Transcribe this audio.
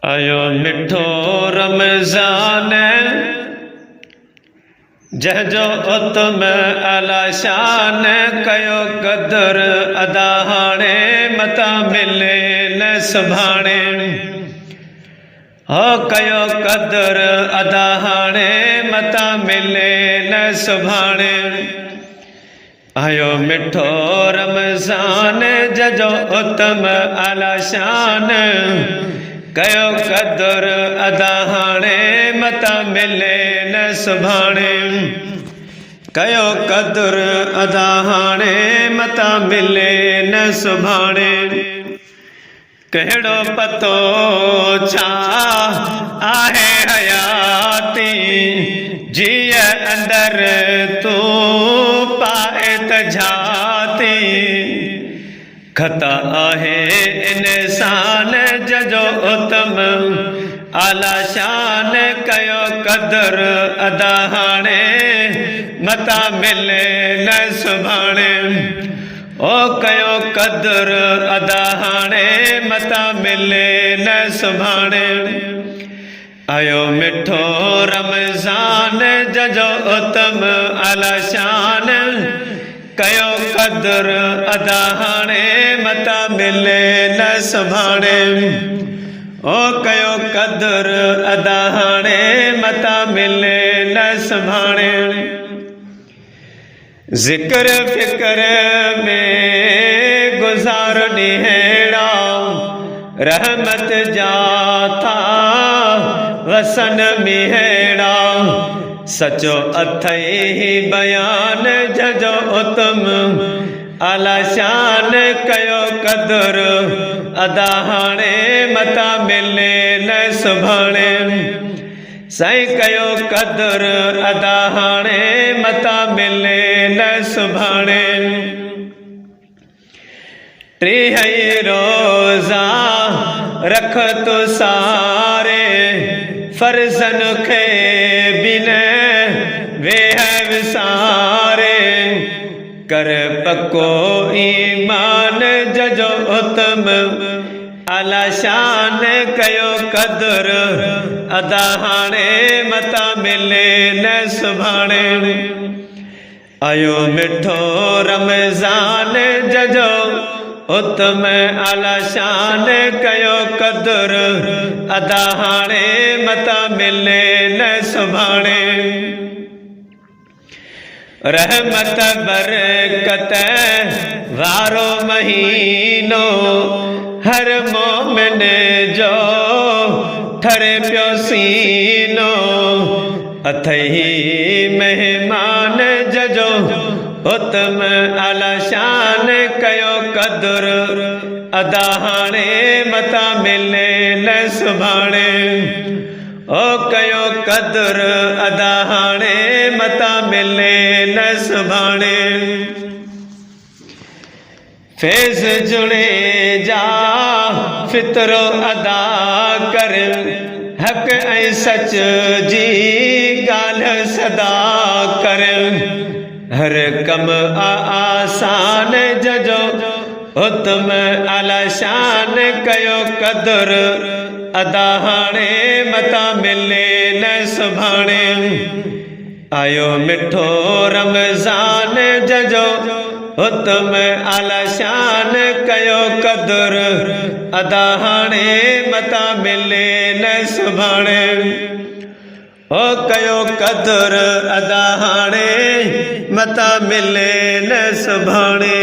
आयो मिठो रमज़ान जंहिंजो उतम अला शान कयो क़दुर अदा हाणे मता मिले न सुभाणे हो कयो क़दुर अदा हाणे मता मिले न सुभाणे आयो मिठो रमज़ान जंहिंजो उतम अला शान कयो क़दुर अदा हाणे मता मिले न सुभाणे कयो क़दुर अदा हाणे मता मिले न सुभाणे कहिड़ो पतो छा आहे हयाती जीअ अंदर तूं पाए त झाती खता आहे इंसान जंहिंजो उतम आला शान कयो क़दुर अदा हाणे मता मिले न सुभाणे ओ कयो क़दुर अदा हाणे मता मिले न सुभाणे आयो मिठो रमज़ान जंहिंजो उतम आला शान कयो क़दुर अदा हाणे मता मिले न सुभाणे ओ कयो क़दुर अदा हाणे मता मिले न सुभाणे ज़िक्र फ़िक्र में गुज़ार ॾींहड़ा रहमत जाता वसन मीहड़ा सचो अथई बयान जंहिंजो उतम आला शान कयो क़दुर अदा हाणे मता मिले न सुभाणे साईं कयो क़दुर अदा हाणे मता मिले न सुभाणे टीह रोज़ा रख तूं सारे फर्ज़न खे बिन वेह विसारे कर पको ईमान जंहिंजो उतम आला शान कयो क़दुर अदा हाणे मता मिले न सुभाणे आयो मिठो रमज़ान जंहिंजो उतम आला शान कयो क़दुर अदा हाणे मता मिले न सुभाणे रहमत बरकत वारो महीनो हर मोमिन जो ठरे पियो सीनो अथई महिमान जंहिंजो उतम आला शान कयो क़दुर अदा हाणे मता मिले न सुभाणे ओ कयो क़दुर अदा हाणे मता मिले न सुभाणे फैज़ जुड़े जा फितरो अदा कर हक़ ऐं सच जी ॻाल्हि सदा कर हर कम आसान जंहिंजो उतम आला शान कयो क़दुर अदा हाणे मता मिले न सुभाणे आयो मिठो रमज़ान जंहिंजो उतम आला शान कयो क़दुर अदा हाणे मता मिले न सुभाणे ओ कयो क़दुर अदा हाणे मता मिले न सुभाणे।